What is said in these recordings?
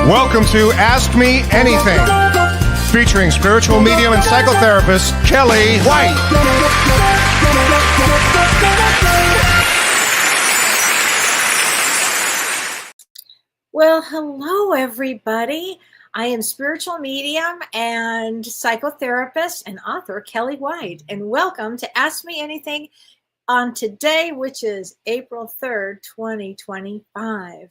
Welcome to Ask Me Anything, featuring spiritual medium and psychotherapist Kellee White. Well, hello, everybody. I am spiritual medium and psychotherapist and author Kellee White, and welcome to Ask Me Anything on today, which is April 3rd, 2025.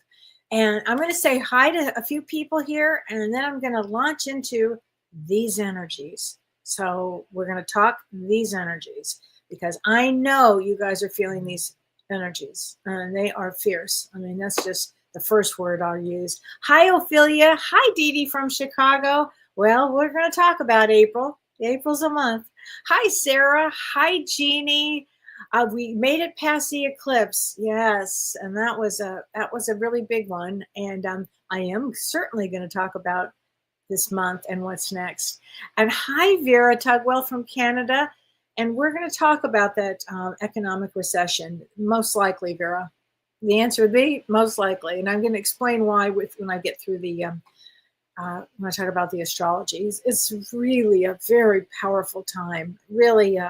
And I'm going to say hi to a few people here, and then I'm going to launch into these energies. So we're going to talk these energies because I know you guys are feeling these energies, and they are fierce. I mean, that's just the first word I'll use. Hi, Ophelia. Hi, Dee Dee from Chicago. Well, we're going to talk about April. April's a month. Hi, Sarah. Hi, Jeannie. We made it past the eclipse, yes, and that was a really big one. And I am certainly going to talk about this month and what's next. And hi, Vera Tugwell from Canada, and we're going to talk about that economic recession. Most likely, Vera. The answer would be most likely, and I'm going to explain why when I get through the when I talk about the astrology. It's really a very powerful time. Really.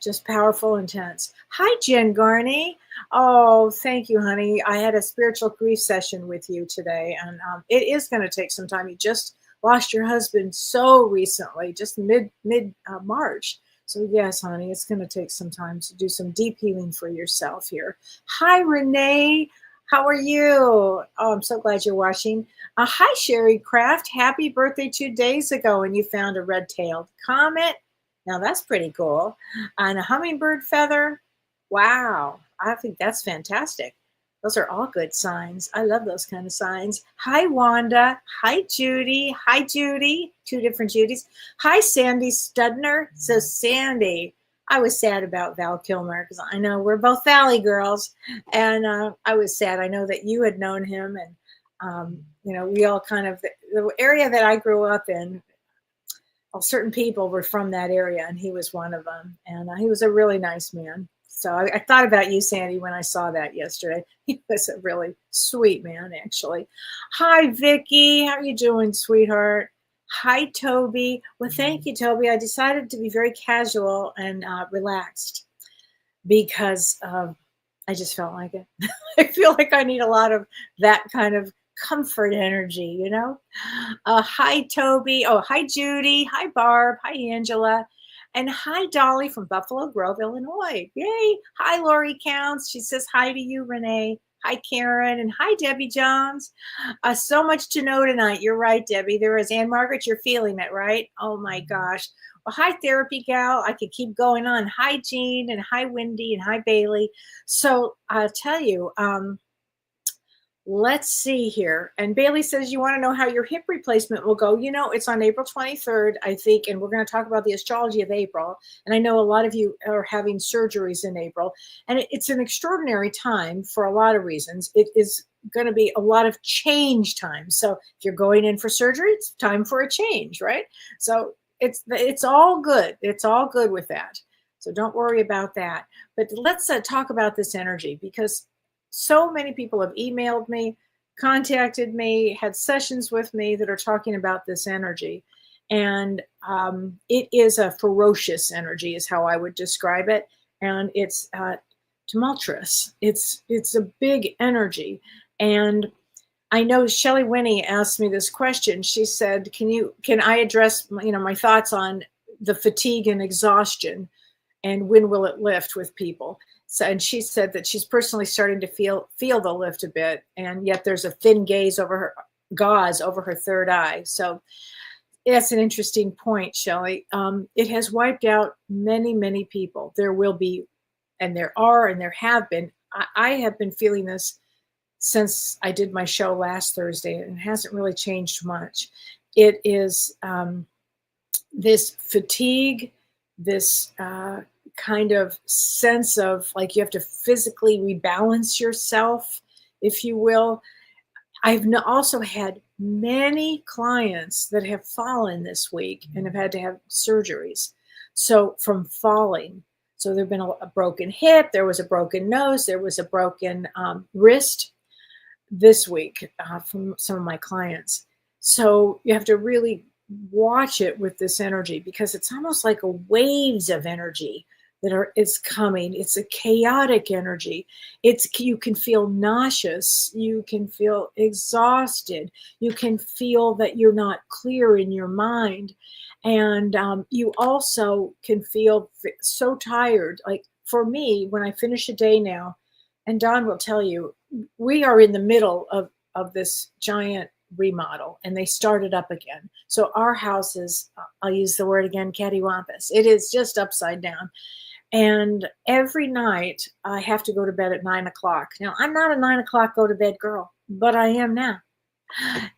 Just powerful, intense. Hi, Jen Garney. Oh, thank you, honey. I had a spiritual grief session with you today, and it is going to take some time. You just lost your husband so recently, just mid March. So yes, honey, it's going to take some time to do some deep healing for yourself here. Hi, Renee. How are you? Oh, I'm so glad you're watching. Hi, Sherry Craft. Happy birthday 2 days ago, and you found a red-tailed comet. Now that's pretty cool. And a hummingbird feather. Wow. I think that's fantastic. Those are all good signs. I love those kind of signs. Hi, Wanda. Hi, Judy. Hi, Judy. Two different Judys. Hi, Sandy Studner. So Sandy, I was sad about Val Kilmer because I know we're both Valley girls. And I was sad. I know that you had known him. And, we all kind of, the area that I grew up in, certain people were from that area, and he was one of them. And he was a really nice man. So I thought about you, Sandy, when I saw that yesterday. He was a really sweet man, actually. Hi, Vicki. How are you doing, sweetheart? Hi, Toby. Well, thank you, Toby. I decided to be very casual and relaxed because I just felt like it. I feel like I need a lot of that kind of comfort energy, Hi, Toby. Oh, hi, Judy. Hi, Barb. Hi, Angela. And hi, Dolly from Buffalo Grove, Illinois. Yay. Hi, Lori Counts. She says hi to you, Renee. Hi, Karen. And hi, Debbie Jones. So much to know tonight. You're right, Debbie. There is. Ann Margaret, you're feeling it, right? Oh, my gosh. Well, hi, Therapy Gal. I could keep going on. Hi, Jean. And hi, Wendy. And hi, Bailey. So I'll tell you, let's see here. And Bailey says, you want to know how your hip replacement will go? It's on April 23rd, I think, and we're going to talk about the astrology of April. And I know a lot of you are having surgeries in April. And it's an extraordinary time for a lot of reasons. It is going to be a lot of change time. So if you're going in for surgery, it's time for a change, right? So it's all good. It's all good with that. So don't worry about that. But let's talk about this energy, because so many people have emailed me, contacted me, had sessions with me that are talking about this energy. And it is a ferocious energy is how I would describe it. And it's tumultuous. It's a big energy. And I know Shelley Winnie asked me this question. She said, can I address my thoughts on the fatigue and exhaustion, and when will it lift with people? So, and she said that she's personally starting to feel the lift a bit, and yet there's a thin gauze over her third eye. So that's an interesting point, Shelley. It has wiped out many, many people. There will be, and there are, and there have been. I have been feeling this since I did my show last Thursday, and it hasn't really changed much. It is this fatigue, this kind of sense of like you have to physically rebalance yourself, if you will. I've also had many clients that have fallen this week and have had to have surgeries. So from falling, so there've been a broken hip, there was a broken nose, there was a broken wrist, this week from some of my clients. So you have to really watch it with this energy, because it's almost like a waves of energy is coming. It's a chaotic energy. You can feel nauseous, you can feel exhausted, you can feel that you're not clear in your mind, and you also can feel so tired. Like for me, when I finish a day now, and Don will tell you, we are in the middle of this giant remodel, and they started up again. So our house is, I'll use the word again, cattywampus. It is just upside down. And every night I have to go to bed at 9 o'clock. Now, I'm not a 9 o'clock go to bed girl, but I am now.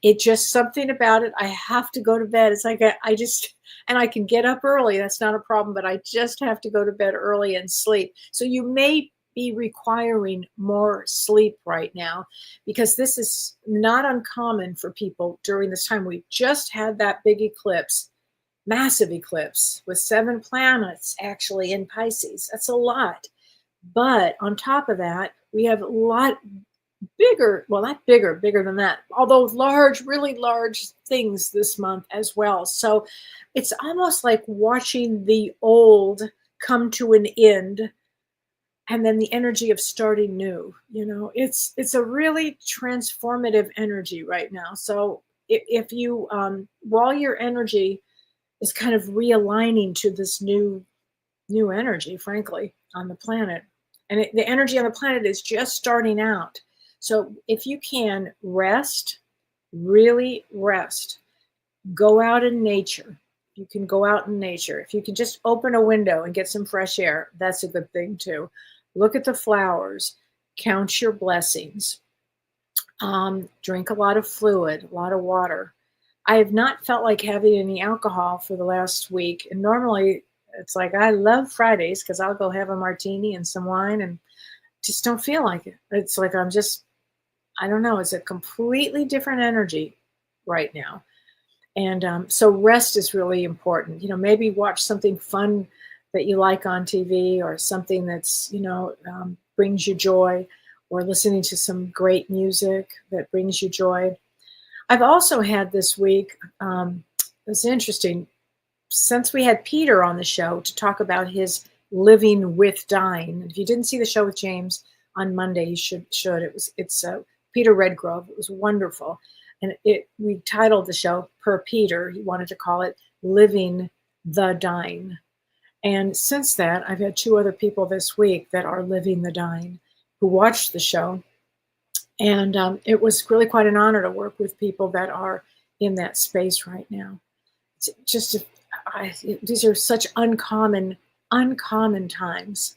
It just something about it. I have to go to bed. It's like and I can get up early. That's not a problem, but I just have to go to bed early and sleep. So you may be requiring more sleep right now, because this is not uncommon for people during this time. We just had that big eclipse, massive eclipse with 7 planets actually in Pisces. That's a lot. But on top of that, we have a lot bigger, well, not bigger than that, although large, really large things this month as well. So it's almost like watching the old come to an end, and then the energy of starting new. It's a really transformative energy right now. So if you while your energy is kind of realigning to this new energy, frankly, on the planet, and the energy on the planet is just starting out. So if you can rest, really rest, go out in nature. You can go out in nature. If you can just open a window and get some fresh air, that's a good thing too. Look at the flowers, count your blessings, drink a lot of fluid, a lot of water. I have not felt like having any alcohol for the last week. And normally it's like, I love Fridays because I'll go have a martini and some wine, and just don't feel like it. It's like I don't know, it's a completely different energy right now. And so rest is really important. Maybe watch something fun that you like on TV, or something that's, brings you joy, or listening to some great music that brings you joy. I've also had this week, it's interesting, since we had Peter on the show to talk about his living with dying. If you didn't see the show with James on Monday, you should. It's Peter Redgrove. It was wonderful. And we titled the show per Peter. He wanted to call it Living the Dying. And since that, I've had 2 other people this week that are living the dying who watched the show. And it was really quite an honor to work with people that are in that space right now. It's just, these are such uncommon times.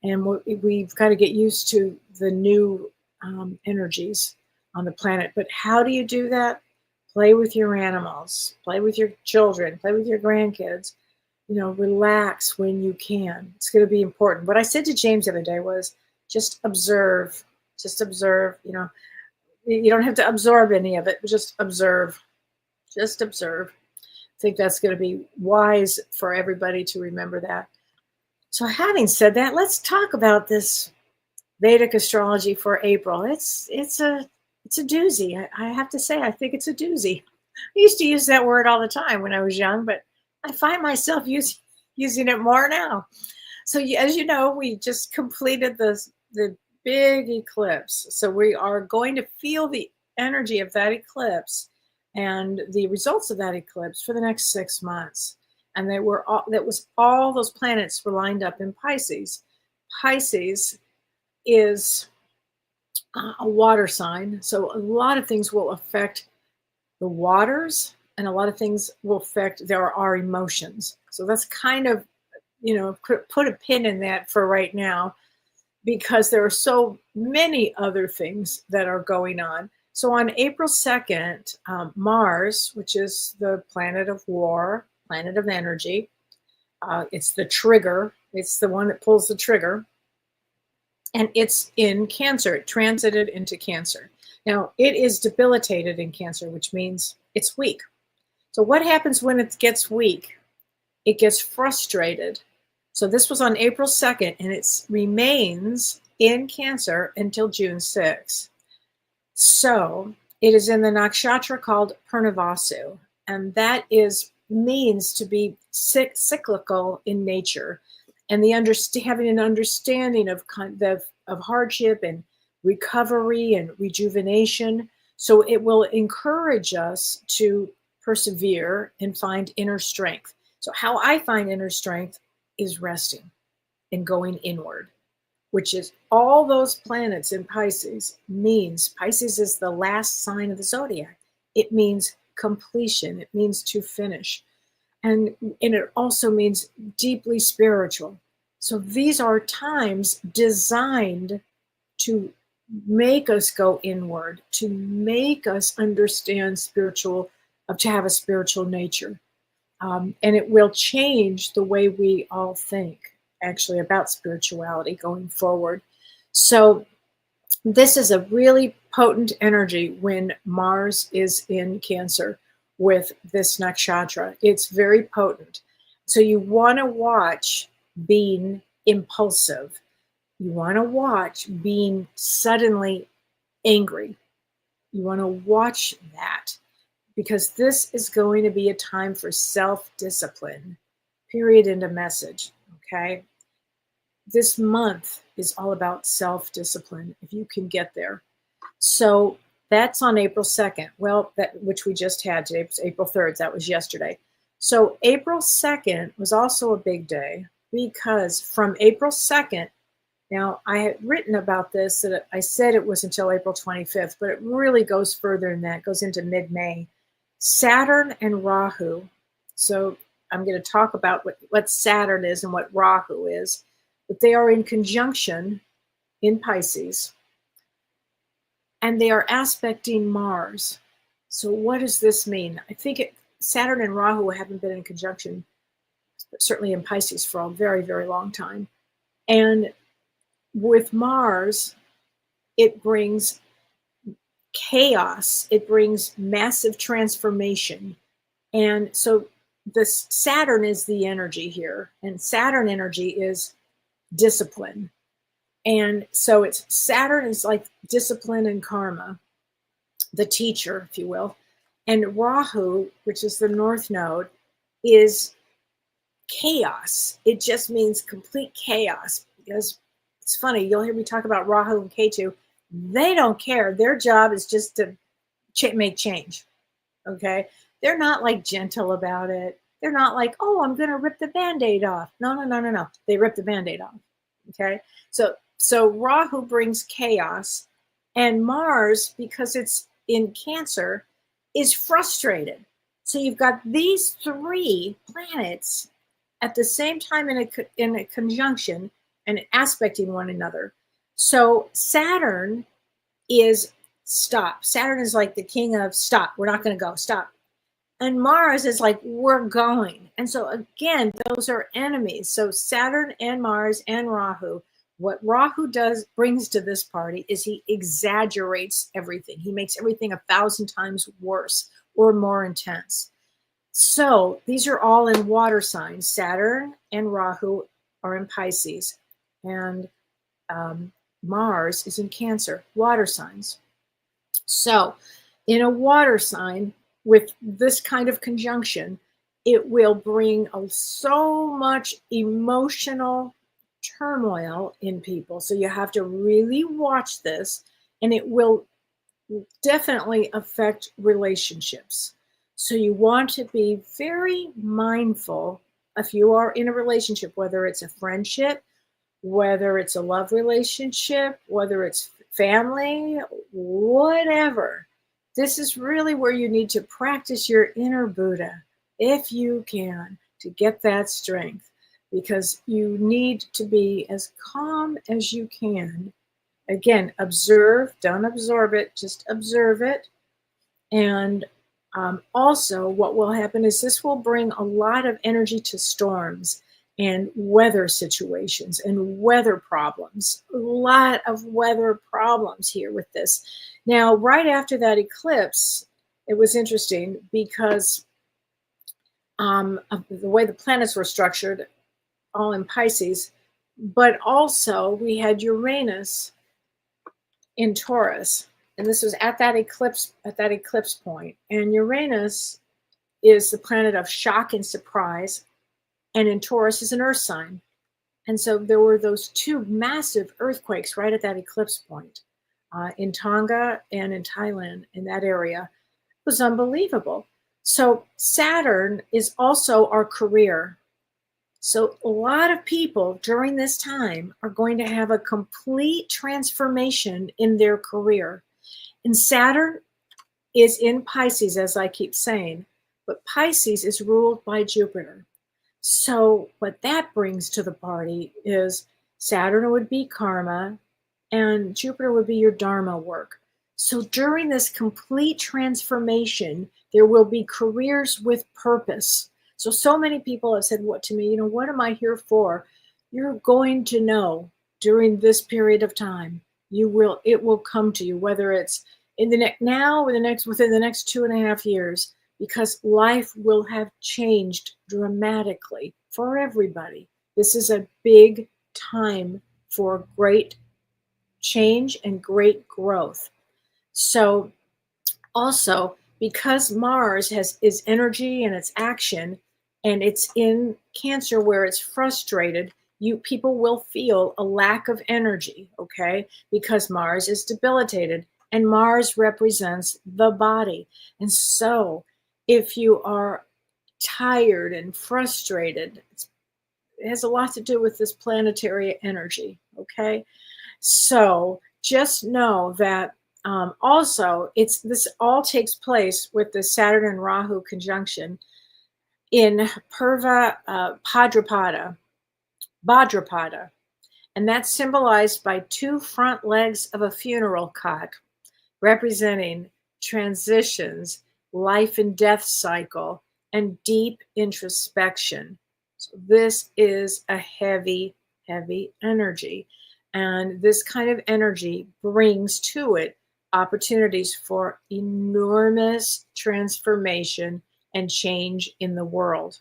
And we've got to get used to the new energies on the planet. But how do you do that? Play with your animals, play with your children, play with your grandkids. Relax when you can. It's going to be important. What I said to James the other day was, just observe. Just observe. You don't have to absorb any of it, but just observe. Just observe. I think that's going to be wise for everybody to remember that. So having said that, let's talk about this Vedic astrology for April. It's a doozy. I have to say, I think it's a doozy. I used to use that word all the time when I was young, but I find myself using it more now. So as you know, we just completed the big eclipse. So we are going to feel the energy of that eclipse and the results of that eclipse for the next 6 months. And all those planets were lined up in Pisces. Pisces is a water sign. So a lot of things will affect the waters, and a lot of things will affect our emotions. So that's kind of, put a pin in that for right now, because there are so many other things that are going on. So on April 2nd, Mars, which is the planet of war, planet of energy, it's the trigger. It's the one that pulls the trigger. And it's in Cancer. It transited into Cancer. Now, it is debilitated in Cancer, which means it's weak. So what happens when it gets weak? It gets frustrated. So this was on April 2nd, and it remains in Cancer until June 6th. So it is in the nakshatra called Purnavasu, and that means to be cyclical in nature, and having an understanding of hardship and recovery and rejuvenation. So it will encourage us to persevere and find inner strength. So how I find inner strength is resting and going inward, which is all those planets in Pisces means. Pisces is the last sign of the zodiac. It means completion. It means to finish. And it also means deeply spiritual. So these are times designed to make us go inward, to make us understand to have a spiritual nature. And it will change the way we all think, actually, about spirituality going forward. So this is a really potent energy when Mars is in Cancer with this nakshatra. It's very potent. So you want to watch being impulsive. You want to watch being suddenly angry. You want to watch that, because this is going to be a time for self-discipline, period, and a message, okay? This month is all about self-discipline, if you can get there. So that's on April 2nd. Well, which we just had today, was April 3rd. That was yesterday. So April 2nd was also a big day, because from April 2nd, now I had written about this, that I said it was until April 25th, but it really goes further than that. It goes into mid-May. Saturn and Rahu. So I'm going to talk about what Saturn is and what Rahu is, but they are in conjunction in Pisces, and they are aspecting Mars. So what does this mean? I think Saturn and Rahu haven't been in conjunction, certainly in Pisces, for a very, very long time. And with Mars, it brings chaos. It brings massive transformation. And so this Saturn is the energy here, and Saturn energy is discipline. And so Saturn is like discipline and karma, the teacher, if you will. And Rahu, which is the North Node, is chaos. It just means complete chaos, because it's funny, you'll hear me talk about Rahu and Ketu. They don't care. Their job is just to make change, okay? They're not like gentle about it. They're not like, oh, I'm going to rip the Band-Aid off. No. They rip the Band-Aid off, okay? So Rahu brings chaos, and Mars, because it's in Cancer, is frustrated. So you've got these three planets at the same time in a conjunction and aspecting one another. So Saturn is stop. Saturn is like the king of stop. We're not going to go. Stop. And Mars is like, we're going. And so again, those are enemies. So Saturn and Mars and Rahu. What Rahu brings to this party is he exaggerates everything. He makes everything 1,000 times worse or more intense. So these are all in water signs. Saturn and Rahu are in Pisces, and Mars is in Cancer, water signs. So in a water sign with this kind of conjunction, it will bring so much emotional turmoil in people. So you have to really watch this, and it will definitely affect relationships. So you want to be very mindful if you are in a relationship, whether it's a friendship, whether it's a love relationship, whether it's family, whatever. This is really where you need to practice your inner Buddha, if you can, to get that strength, because you need to be as calm as you can. Again, observe, don't absorb it, just observe it. And also what will happen is this will bring a lot of energy to storms and weather situations and weather problems. A lot of weather problems here with this. Now, right after that eclipse, it was interesting because of the way the planets were structured, all in Pisces, but also we had Uranus in Taurus. And this was at that eclipse point. And Uranus is the planet of shock and surprise, and in Taurus is an earth sign. And so there were those two massive earthquakes right at that eclipse point in Tonga and in Thailand, in that area. It was unbelievable. So Saturn is also our career. So a lot of people during this time are going to have a complete transformation in their career. And Saturn is in Pisces, as I keep saying, but Pisces is ruled by Jupiter. So what that brings to the party is Saturn would be karma and Jupiter would be your dharma work. So during this complete transformation, there will be careers with purpose. So many people have said what to me, what am I here for? You're going to know during this period of time. It will come to you, whether it's in the within the next 2.5 years, because life will have changed dramatically for everybody. This is a big time for great change and great growth. So also, because Mars is energy and it's action, and it's in Cancer where it's frustrated, people will feel a lack of energy, okay? Because Mars is debilitated, and Mars represents the body. And so if you are tired and frustrated, it has a lot to do with this planetary energy, okay? So just know that also this all takes place with the Saturn and Rahu conjunction in Purva Bhadrapada, and that's symbolized by two front legs of a funeral cot, representing transitions, life and death cycle, and deep introspection. So this is a heavy, heavy energy. And this kind of energy brings to it opportunities for enormous transformation and change in the world.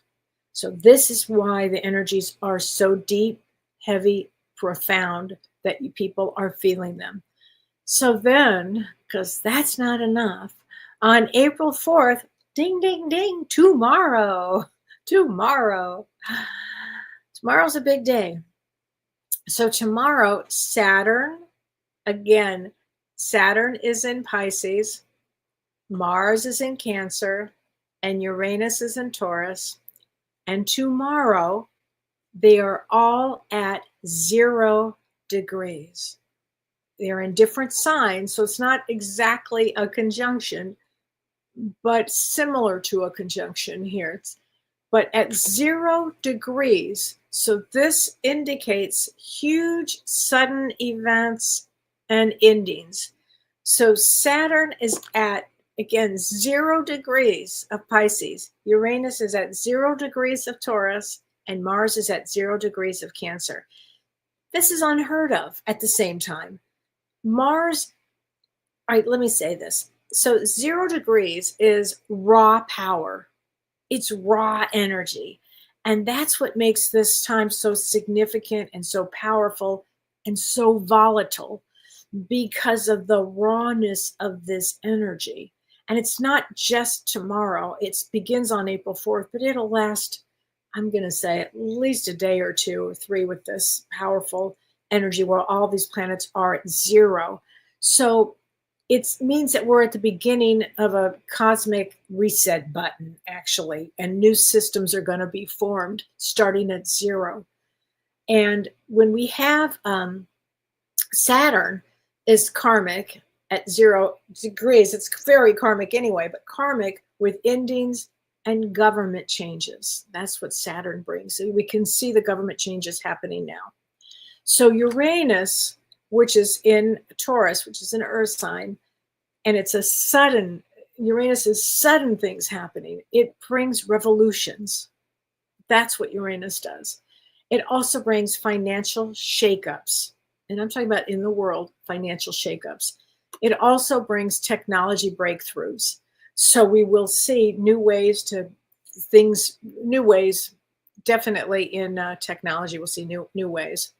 So this is why the energies are so deep, heavy, profound, that people are feeling them. So then, because that's not enough, on April 4th, ding, ding, ding, tomorrow's a big day. So tomorrow, Saturn is in Pisces, Mars is in Cancer, and Uranus is in Taurus. And tomorrow, they are all at 0 degrees. They're in different signs, so it's not exactly a conjunction, but similar to a conjunction here. But at 0 degrees, so this indicates huge sudden events and endings. So Saturn is at, again, 0 degrees of Pisces. Uranus is at 0 degrees of Taurus, and Mars is at 0 degrees of Cancer. This is unheard of at the same time. Mars, all right, let me say this. So 0 degrees is raw power. It's raw energy. And that's what makes this time so significant and so powerful and so volatile, because of the rawness of this energy. And it's not just tomorrow. It begins on April 4th, but it'll last, I'm going to say, at least a day or 2 or 3 with this powerful energy where all these planets are at 0. So it means that we're at the beginning of a cosmic reset button, actually, and new systems are going to be formed starting at 0. And when we have Saturn is karmic at 0 degrees, it's very karmic anyway, but karmic with endings and government changes. That's what Saturn brings. So we can see the government changes happening now. So Uranus, which is in Taurus, which is an earth sign, and Uranus is sudden things happening. It brings revolutions. That's what Uranus does. It also brings financial shakeups. And I'm talking about in the world, financial shakeups. It also brings technology breakthroughs. So we will see new ways, definitely in technology, we'll see new ways.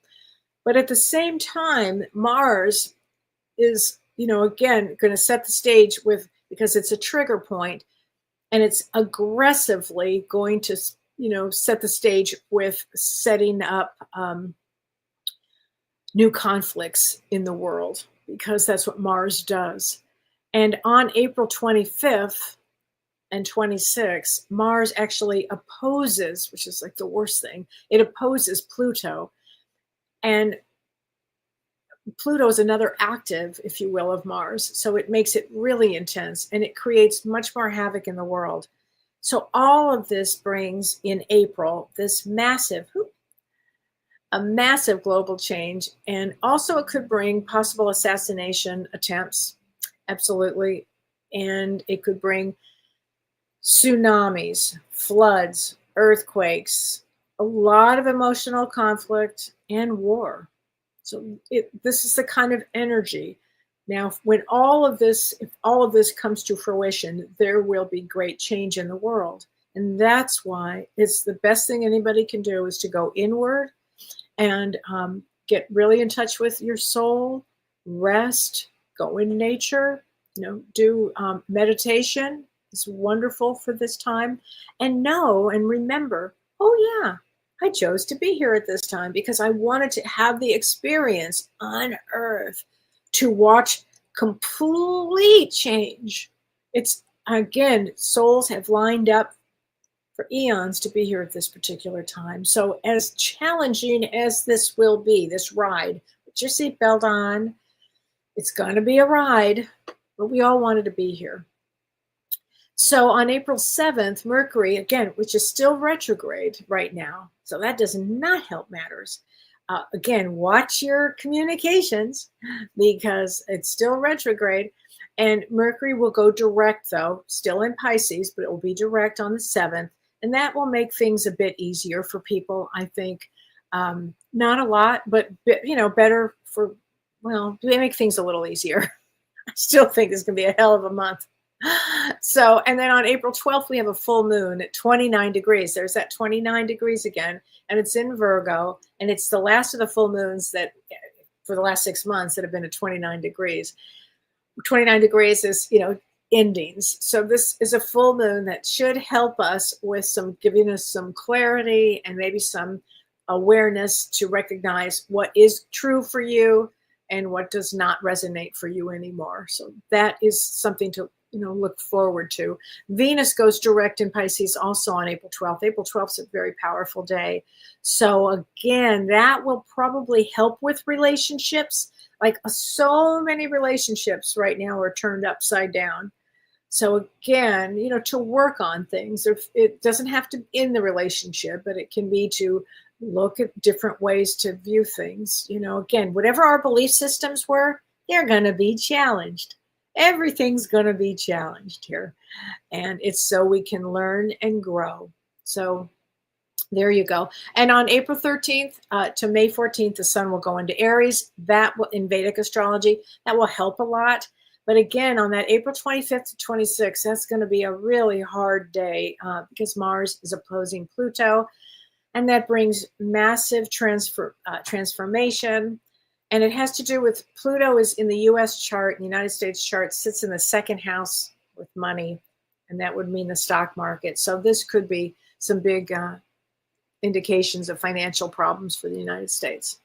But at the same time, Mars is again, going to set the stage because it's a trigger point, and it's aggressively going to, set the stage with setting up new conflicts in the world, because that's what Mars does. And on April 25th and 26th, Mars actually opposes, which is like the worst thing, it opposes Pluto. And Pluto is another active, if you will, of Mars. So it makes it really intense, and it creates much more havoc in the world. So all of this brings in April this a massive global change. And also it could bring possible assassination attempts. Absolutely. And it could bring tsunamis, floods, earthquakes, a lot of emotional conflict, and war. So this is the kind of energy. Now, when if all of this comes to fruition, there will be great change in the world. And that's why it's the best thing anybody can do is to go inward and get really in touch with your soul, rest, go in nature, do meditation. It's wonderful for this time. And know and remember, oh yeah, I chose to be here at this time because I wanted to have the experience on Earth to watch complete change. It's, again, souls have lined up for eons to be here at this particular time. So as challenging as this will be, this ride, put your seatbelt on. It's going to be a ride, but we all wanted to be here. So on April 7th, Mercury, again, which is still retrograde right now, so that does not help matters. Again, watch your communications because it's still retrograde. And Mercury will go direct, though, still in Pisces, but it will be direct on the 7th. And that will make things a bit easier for people, I think. Not a lot, but, better for, they make things a little easier. I still think it's going to be a hell of a month. So, and then on April 12th, we have a full moon at 29 degrees. There's that 29 degrees again, and it's in Virgo, and it's the last of the full moons that for the last 6 months that have been at 29 degrees. 29 degrees is, endings. So this is a full moon that should help us with giving us some clarity and maybe some awareness to recognize what is true for you and what does not resonate for you anymore. So that is something to look forward to. Venus goes direct in Pisces also on April 12th. April 12th is a very powerful day. So again, that will probably help with relationships. Like so many relationships right now are turned upside down. So again, to work on things. It doesn't have to be in the relationship, but it can be to look at different ways to view things. Again, whatever our belief systems were, they're going to be challenged. Everything's going to be challenged here. And it's so we can learn and grow. So there you go. And on April 13th to May 14th, the sun will go into Aries. That will, in Vedic astrology, that will help a lot. But again, on that April 25th to 26th, that's going to be a really hard day because Mars is opposing Pluto. And that brings massive transformation. And it has to do with Pluto is in the U.S. chart, the United States chart, sits in the second house with money. And that would mean the stock market. So this could be some big indications of financial problems for the United States.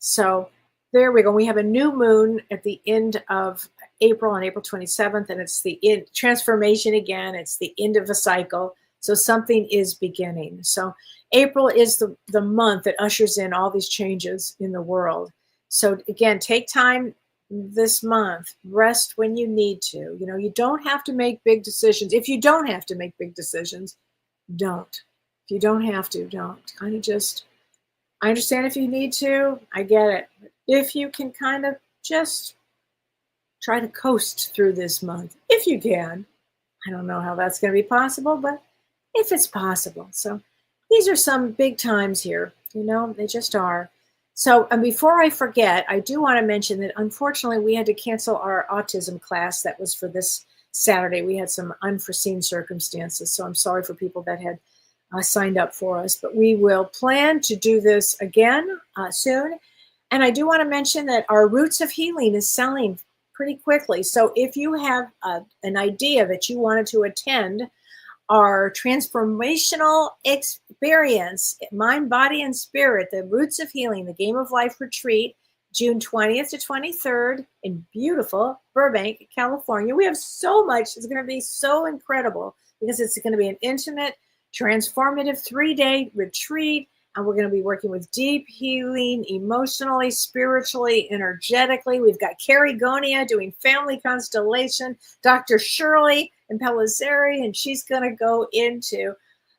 So there we go. We have a new moon at the end of April, on April 27th, and it's the transformation again. It's the end of a cycle. So something is beginning. So April is the month that ushers in all these changes in the world. So again, take time this month, rest when you need to. You don't have to make big decisions. If you don't have to make big decisions, don't. If you don't have to, don't. Kind of just, I understand if you need to, I get it. But if you can kind of just try to coast through this month, if you can. I don't know how that's going to be possible, but if it's possible. So these are some big times here, they just are. So, and before I forget, I do want to mention that unfortunately we had to cancel our autism class that was for this Saturday. We had some unforeseen circumstances, so I'm sorry for people that had signed up for us, but we will plan to do this again soon. And I do want to mention that our Roots of Healing is selling pretty quickly. So if you have an idea that you wanted to attend our transformational experience, mind, body, and spirit, the Roots of Healing, the Game of Life retreat, June 20th to 23rd in beautiful Burbank, California. We have so much. It's going to be so incredible because it's going to be an intimate, transformative 3-day retreat. And we're going to be working with deep healing, emotionally, spiritually, energetically. We've got Carrie Gonia doing family constellation, Dr. Shirley and Pellizzari, and she's going to go into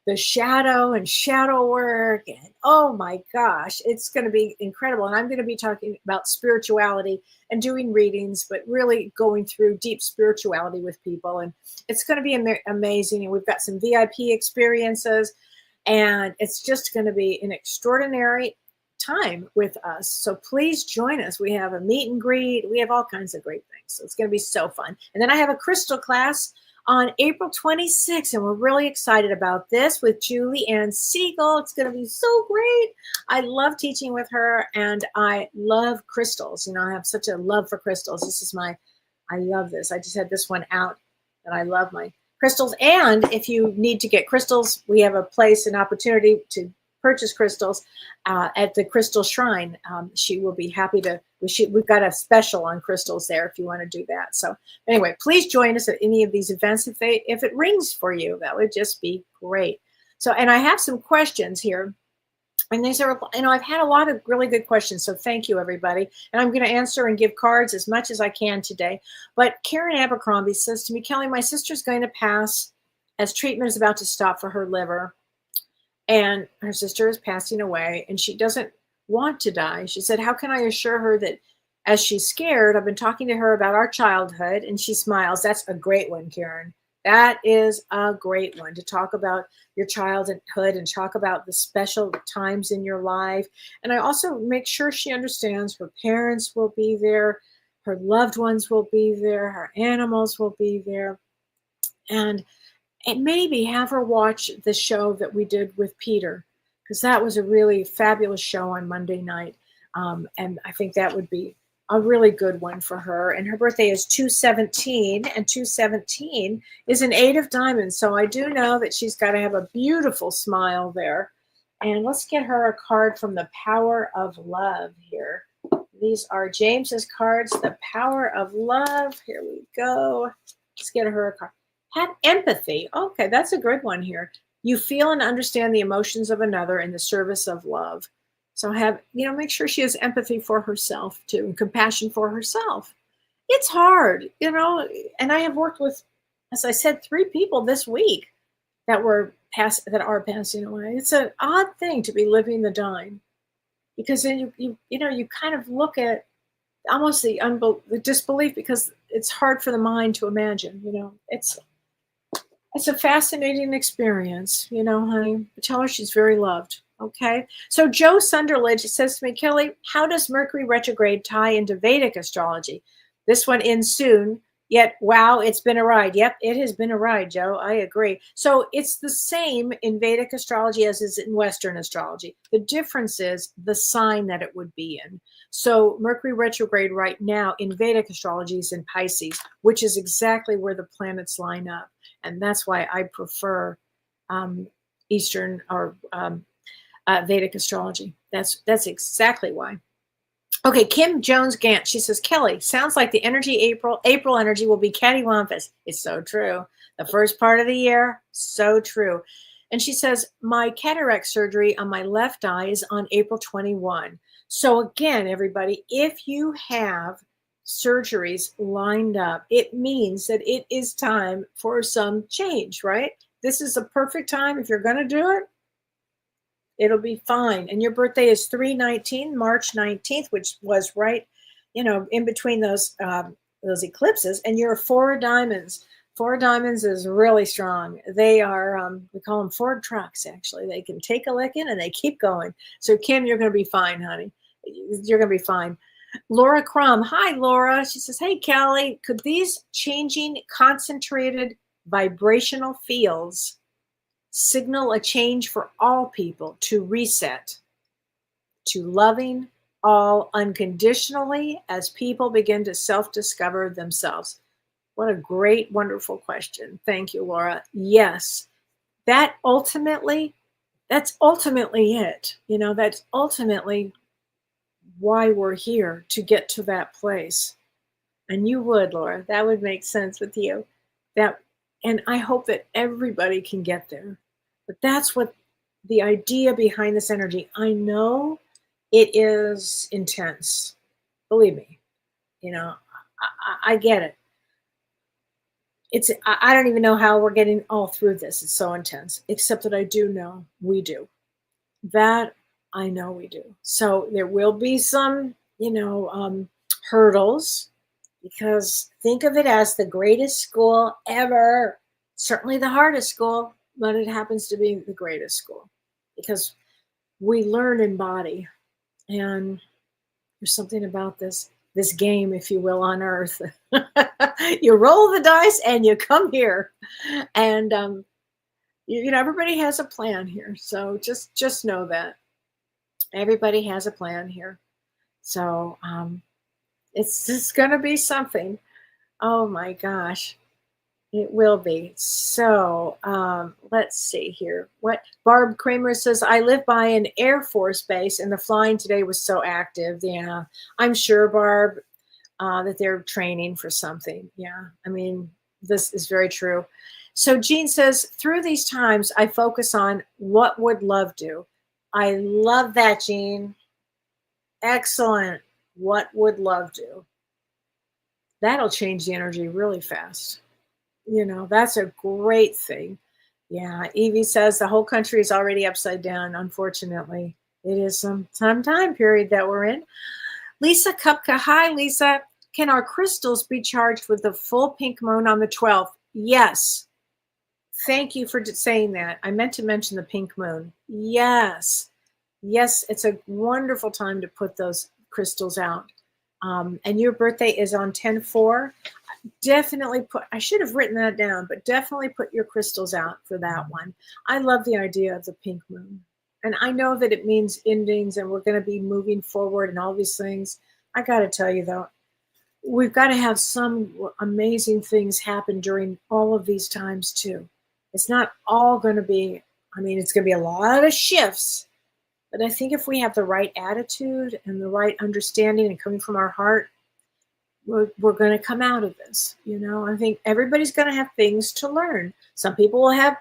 the shadow and shadow work. And oh my gosh, it's going to be incredible. And I'm going to be talking about spirituality and doing readings, but really going through deep spirituality with people. And it's going to be amazing. And we've got some VIP experiences. And it's just going to be an extraordinary time with us. So please join us. We have a meet and greet. We have all kinds of great things. So it's going to be so fun. And then I have a crystal class on April 26th. And we're really excited about this with Julie Ann Siegel. It's going to be so great. I love teaching with her. And I love crystals. You know, I have such a love for crystals. I love this. I just had this one out. And I love my crystals. And if you need to get crystals, we have a place, an opportunity to purchase crystals at the Crystal Shrine. She will be happy to. We've got a special on crystals there if you want to do that. So anyway, please join us at any of these events if it rings for you. That would just be great. So, and I have some questions here. And these are, I've had a lot of really good questions. So thank you, everybody. And I'm going to answer and give cards as much as I can today. But Karen Abercrombie says to me, Kelly, my sister's going to pass as treatment is about to stop for her liver. And her sister is passing away and she doesn't want to die. She said, how can I assure her that as she's scared, I've been talking to her about our childhood, and she smiles. That's a great one, Karen. That is a great one, to talk about your childhood and talk about the special times in your life. And I also make sure she understands her parents will be there, her loved ones will be there, her animals will be there. And maybe have her watch the show that we did with Peter, because that was a really fabulous show on Monday night. And I think that would be a really good one for her. And her birthday is 2/17, and 2/17 is an 8 of diamonds. So I do know that she's got to have a beautiful smile there. And let's get her a card from the Power of Love here. These are James's cards, the Power of Love. Here we go. Let's get her a card. Have empathy. Okay, that's a good one here. You feel and understand the emotions of another in the service of love. So make sure she has empathy for herself too, and compassion for herself. It's hard, and I have worked with, as I said, 3 people this week that are passing away. It's an odd thing to be living the dying, because then you kind of look at almost the disbelief, because it's hard for the mind to imagine. It's a fascinating experience, honey. Tell her she's very loved. Okay. So Joe Sunderledge says to me, Kelly, how does Mercury retrograde tie into Vedic astrology? This one ends soon, yet, wow, it's been a ride. Yep, it has been a ride, Joe. I agree. So it's the same in Vedic astrology as is in Western astrology. The difference is the sign that it would be in. So Mercury retrograde right now in Vedic astrology is in Pisces, which is exactly where the planets line up. And that's why I prefer Eastern or Vedic astrology. That's exactly why. Okay, Kim Jones Gant. She says, Kelly, sounds like the April energy will be cattywampus. It's so true. The first part of the year, so true. And she says, my cataract surgery on my left eye is on April 21. So again, everybody, if you have surgeries lined up, it means that it is time for some change, right? This is a perfect time. If you're going to do it, it'll be fine. And your birthday is 3/19, March 19th, which was right, in between those eclipses. And you're 4 of diamonds. 4 of diamonds is really strong. They are, we call them Ford trucks, actually. They can take a licking and they keep going. So Kim, you're going to be fine, honey. You're going to be fine. Laura Crum. Hi, Laura. She says, hey, Kelly, could these changing concentrated vibrational fields signal a change for all people to reset to loving, all unconditionally as people begin to self-discover themselves? What a great, wonderful question. Thank you, Laura. Yes, that's ultimately it. That's ultimately why we're here, to get to that place. And you would, Laura, that would make sense with you. And I hope that everybody can get there. But that's what the idea behind this energy. I know it is intense. Believe me, I get it. I don't even know how we're getting all through this. It's so intense, except that I do know we do. That I know we do. So there will be some, hurdles, because think of it as the greatest school ever. Certainly the hardest school, but it happens to be the greatest school because we learn in body. And there's something about this game, if you will, on Earth. You roll the dice and you come here. And everybody has a plan here. So just know that everybody has a plan here. So it's just going to be something. Oh my gosh, it will be. So let's see here. What Barb Kramer says, I live by an Air Force base and the flying today was so active. Yeah, I'm sure, Barb, that they're training for something. Yeah, I mean, this is very true. So Jean says, through these times, I focus on what would love do. I love that, Jean. Excellent. What would love do? That'll change the energy really fast. That's a great thing. Yeah, Evie says the whole country is already upside down, unfortunately. It is some time period that we're in. Lisa Kupka, hi, Lisa. Can our crystals be charged with the full pink moon on the 12th? Yes. Thank you for saying that. I meant to mention the pink moon. Yes. Yes, it's a wonderful time to put those crystals out. And your birthday is on 10/4. Definitely I should have written that down, but definitely put your crystals out for that one. I love the idea of the pink moon. And I know that it means endings and we're going to be moving forward and all these things. I got to tell you, though, we've got to have some amazing things happen during all of these times, too. It's not all going to be, it's going to be a lot of shifts. But I think if we have the right attitude and the right understanding and coming from our heart, we're going to come out of this. I think everybody's going to have things to learn. Some people will have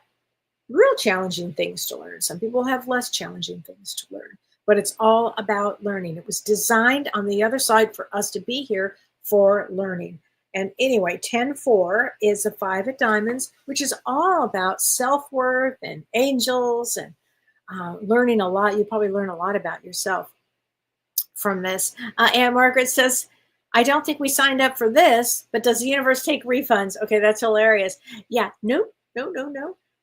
real challenging things to learn. Some people will have less challenging things to learn. But it's all about learning. It was designed on the other side for us to be here for learning. And anyway, 10/4 is a 5 of diamonds, which is all about self-worth and angels and learning a lot. You probably learn a lot about yourself from this. Aunt Margaret says, I don't think we signed up for this, but does the universe take refunds? Okay, that's hilarious. Yeah, no.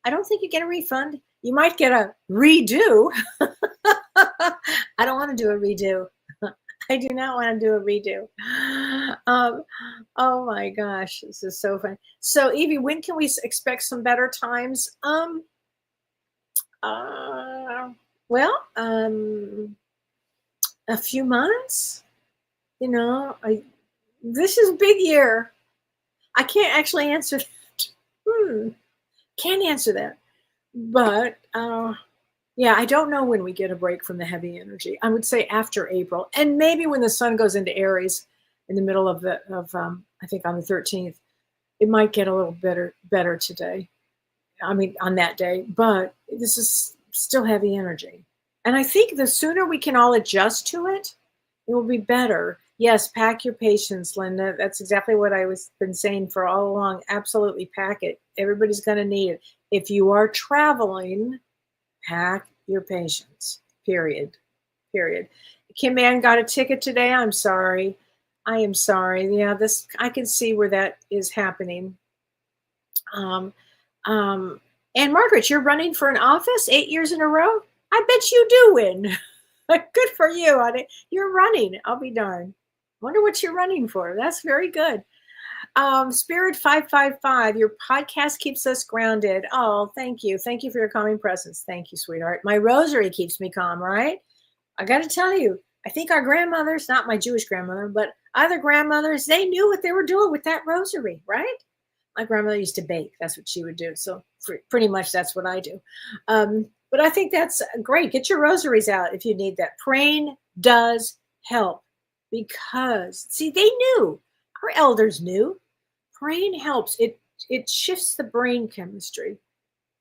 I don't think you get a refund. You might get a redo. I don't want to do a redo. I do not want to do a redo. Oh my gosh, this is so fun. So Evie, when can we expect some better times? A few months. This is a big year. I can't actually answer that. Can't answer that. But yeah, I don't know when we get a break from the heavy energy. I would say after April, and maybe when the sun goes into Aries in the middle of I think on the 13th, it might get a little better today. On that day, but this is still heavy energy. And I think the sooner we can all adjust to it, it will be better. Yes, pack your patience, Linda. That's exactly what I was been saying for all along. Absolutely pack it. Everybody's going to need it. If you are traveling, pack your patience. Period. Kim Ann got a ticket today. I'm sorry. I am sorry. Yeah, I can see where that is happening. And Margaret, you're running for an office 8 years in a row? I bet you do win. Good for you, honey. You're running. I'll be darned. Wonder what you're running for. That's very good. Spirit 555, your podcast keeps us grounded. Oh, thank you. Thank you for your calming presence. Thank you, sweetheart. My rosary keeps me calm, right? I got to tell you, I think our grandmothers, not my Jewish grandmother, but other grandmothers, they knew what they were doing with that rosary, right? My grandmother used to bake. That's what she would do. So pretty much that's what I do. But I think that's great. Get your rosaries out if you need that. Praying does help because, see, they knew. Our elders knew. Praying helps. It shifts the brain chemistry.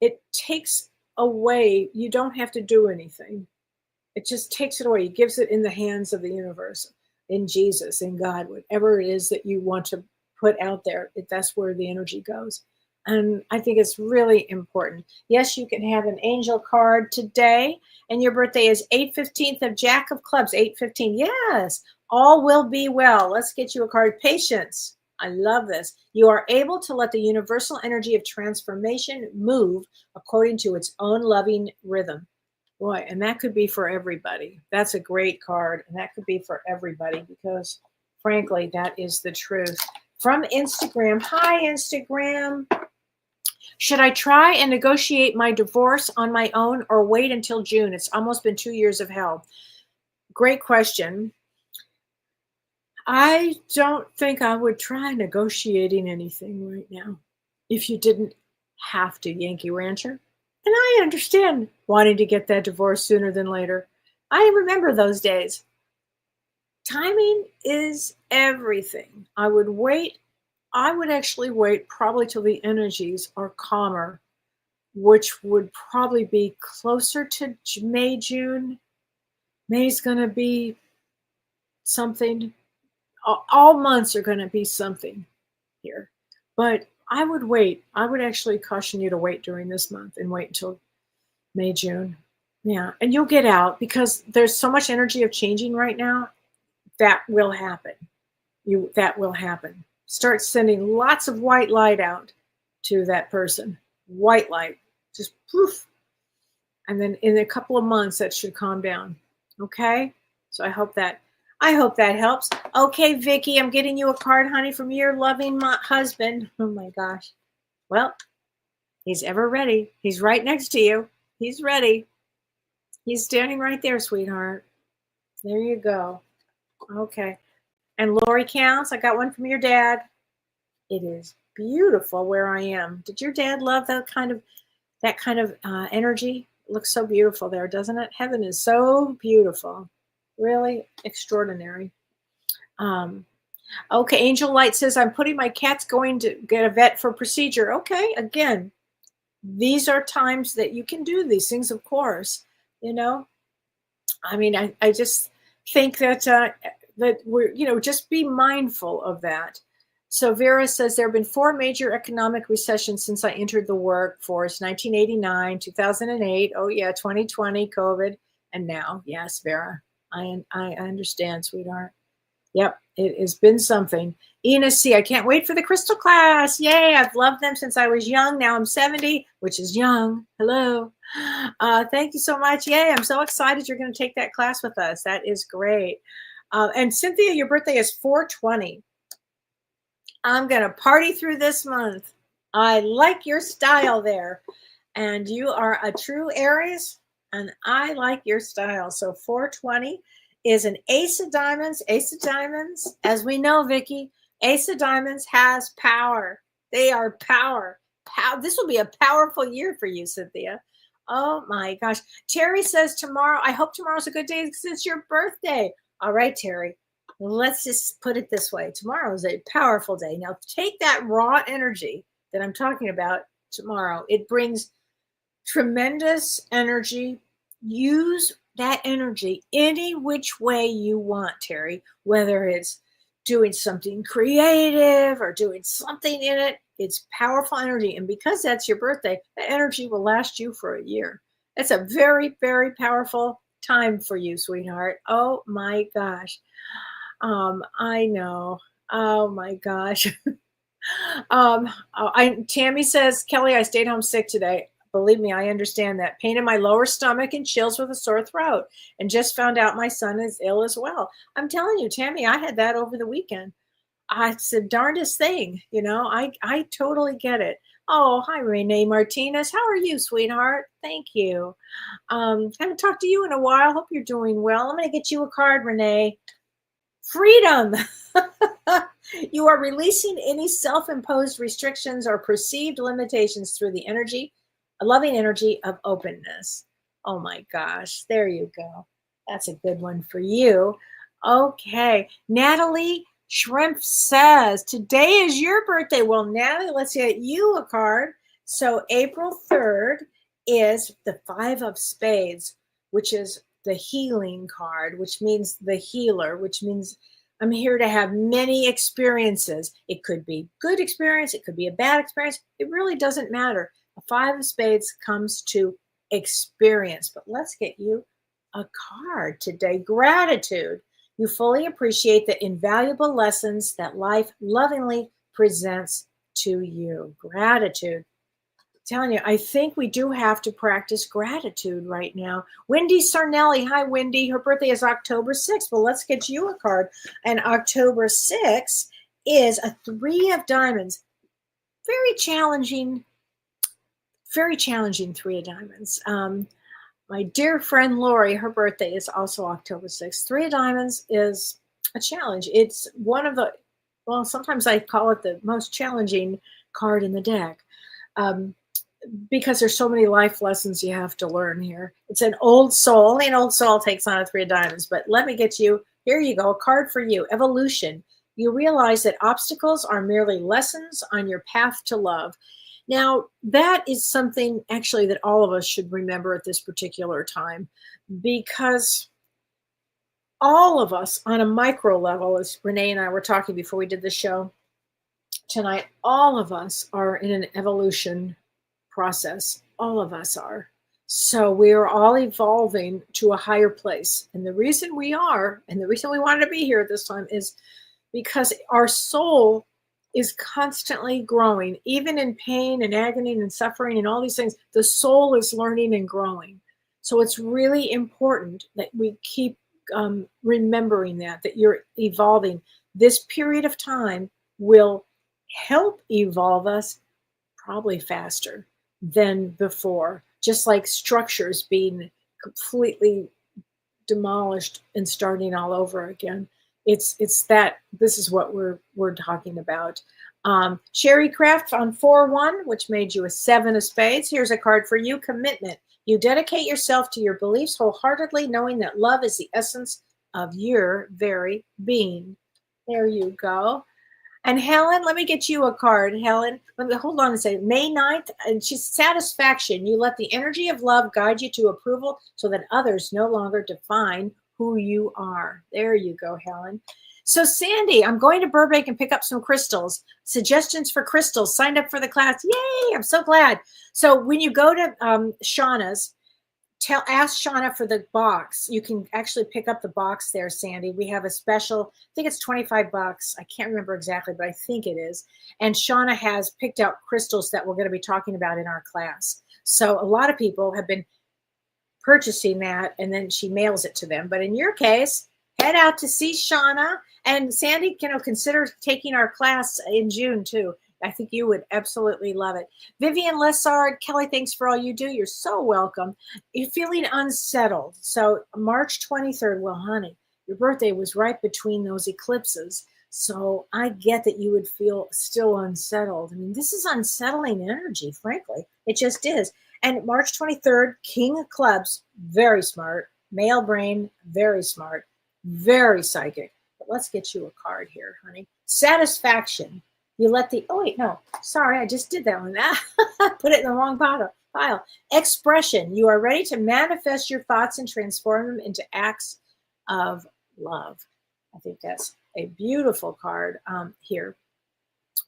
It takes away. You don't have to do anything. It just takes it away. It gives it in the hands of the universe, in Jesus, in God, whatever it is that you want to put out there. That's where the energy goes. And I think it's really important. Yes, you can have an angel card today, and your birthday is 8/15th of Jack of Clubs, 8/15. Yes, all will be well. Let's get you a card. Patience. I love this. You are able to let the universal energy of transformation move according to its own loving rhythm. Boy, and that could be for everybody. That's a great card, and that could be for everybody because, frankly, that is the truth. From Instagram. Hi, Instagram. Should I try and negotiate my divorce on my own or wait until June? It's almost been 2 years of hell. Great question. I don't think I would try negotiating anything right now if you didn't have to, Yankee Rancher. And I understand wanting to get that divorce sooner than later. I remember those days. Timing is everything. I would wait. I would actually wait probably till the energies are calmer, which would probably be closer to May, June. May's going to be something. All months are going to be something here. But I would wait. I would actually caution you to wait during this month and wait until May, June. Yeah. And you'll get out because there's so much energy of changing right now. That will happen. That will happen. Start sending lots of white light out to that person. White light. Just poof. And then in a couple of months, that should calm down. Okay? So I hope that helps. Okay, Vicky, I'm getting you a card, honey, from your loving husband. Oh my gosh. Well, he's ever ready. He's right next to you. He's ready. He's standing right there, sweetheart. There you go. Okay. And Lori counts. I got one from your dad. It is beautiful where I am. Did your dad love that kind of energy? It looks so beautiful there, doesn't it? Heaven is so beautiful. Really extraordinary. Okay, Angel Light says, I'm putting my cat's going to get a vet for procedure. Okay, again, these are times that you can do these things, of course. You know, I mean, I just think that we're, just be mindful of that. So Vera says, there have been 4 major economic recessions since I entered the workforce, 1989, 2008, oh yeah, 2020, COVID, and now. Yes, Vera, I understand, sweetheart. Yep, it has been something. Ina C, I can't wait for the crystal class. Yay, I've loved them since I was young. Now I'm 70, which is young. Hello. Thank you so much. Yay, I'm so excited you're going to take that class with us. That is great. And Cynthia, your birthday is 4/20. I'm going to party through this month. I like your style there. And you are a true Aries, and I like your style. So 4/20 is an ace of diamonds. Ace of diamonds, as we know, Vicky, ace of diamonds has power. They are power. This will be a powerful year for you, Cynthia. Oh my gosh. Terry says tomorrow, I hope tomorrow's a good day because it's your birthday. All right, Terry, let's just put it this way. Tomorrow is a powerful day. Now take that raw energy that I'm talking about tomorrow. It brings tremendous energy. Use that energy any which way you want, Terry, whether it's doing something creative or doing something in it. It's powerful energy. And because that's your birthday, that energy will last you for a year. It's a very, very powerful time for you, sweetheart. Oh my gosh. I know. Oh my gosh. Tammy says, Kelly, I stayed home sick today. Believe me, I understand that. Pain in my lower stomach and chills with a sore throat. And just found out my son is ill as well. I'm telling you, Tammy, I had that over the weekend. It's the darndest thing. I totally get it. Oh, hi, Renee Martinez. How are you, sweetheart? Thank you. Haven't talked to you in a while. Hope you're doing well. I'm going to get you a card, Renee. Freedom. You are releasing any self-imposed restrictions or perceived limitations through the energy, a loving energy of openness. Oh my gosh, there you go. That's a good one for you. Okay, Natalie Shrimp says, today is your birthday. Well, Natalie, let's get you a card. So April 3rd is the Five of Spades, which is the healing card, which means the healer, which means I'm here to have many experiences. It could be good experience. It could be a bad experience. It really doesn't matter. A Five of Spades comes to experience. But let's get you a card today. Gratitude. You fully appreciate the invaluable lessons that life lovingly presents to you. Gratitude. Telling you, I think we do have to practice gratitude right now. Wendy Sarnelli. Hi, Wendy. Her birthday is October 6th. Well, let's get you a card. And October 6th is a Three of Diamonds. Very challenging Three of Diamonds. My dear friend Lori, her birthday is also October 6th. Three of Diamonds is a challenge. It's one of the, well, sometimes I call it the most challenging card in the deck. Because there's so many life lessons you have to learn here. It's an old soul. Only an old soul takes on a Three of Diamonds. But let me get you, here you go, a card for you. Evolution. You realize that obstacles are merely lessons on your path to love. Now, that is something actually that all of us should remember at this particular time, because all of us on a micro level, as Renee and I were talking before we did the show tonight, all of us are in an evolution process. All of us are. So we are all evolving to a higher place. And the reason we are, and the reason we wanted to be here at this time, is because our soul is constantly growing, even in pain and agony and suffering and all these things. The soul is learning and growing. So it's really important that we keep remembering that you're evolving. This period of time will help evolve us probably faster than before, just like structures being completely demolished and starting all over again. It's that this is what we're talking about. Sherry Craft on 4-1, which made you a 7 of Spades. Here's a card for you. Commitment. You dedicate yourself to your beliefs wholeheartedly, knowing that love is the essence of your very being. There you go. And Helen, let me get you a card. Helen, let me hold on a second. May 9th, and she's satisfaction. You let the energy of love guide you to approval so that others no longer define who you are. There you go, Helen. So Sandy, I'm going to Burbank and pick up some crystals. Suggestions for crystals. Signed up for the class. Yay, I'm so glad. So when you go to Shauna's, ask Shauna for the box. You can actually pick up the box there, Sandy. We have a special, I think it's $25. I can't remember exactly, but I think it is. And Shauna has picked out crystals that we're going to be talking about in our class. So a lot of people have been purchasing that, and then she mails it to them. But in your case, head out to see Shauna. And Sandy, consider taking our class in June too. I think you would absolutely love it. Vivian Lessard, Kelly, thanks for all you do. You're so welcome. You're feeling unsettled. So March 23rd, well, honey, your birthday was right between those eclipses. So I get that you would feel still unsettled. I mean, this is unsettling energy, frankly. It just is. And March 23rd, King of Clubs, very smart. Male brain, very smart. Very psychic. But let's get you a card here, honey. Satisfaction. You let the, oh wait, no, sorry, I just did that one. Put it in the wrong pile. Expression. You are ready to manifest your thoughts and transform them into acts of love. I think that's a beautiful card here.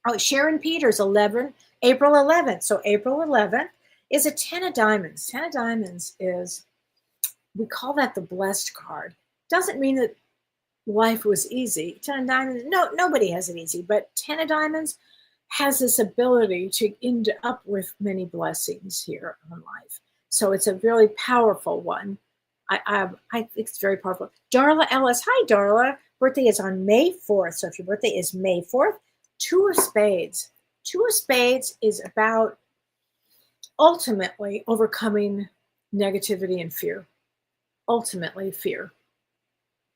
Oh, Sharon Peters, April 11th. So April 11th is a 10 of Diamonds. 10 of Diamonds is, we call that the blessed card. Doesn't mean that life was easy. 10 of Diamonds, no, nobody has it easy, but 10 of Diamonds has this ability to end up with many blessings here on life. So it's a really powerful one. I think it's very powerful. Darla Ellis, hi Darla. Birthday is on May 4th. So if your birthday is May 4th, 2 of Spades. Two of Spades is about ultimately overcoming negativity and fear. Ultimately, fear.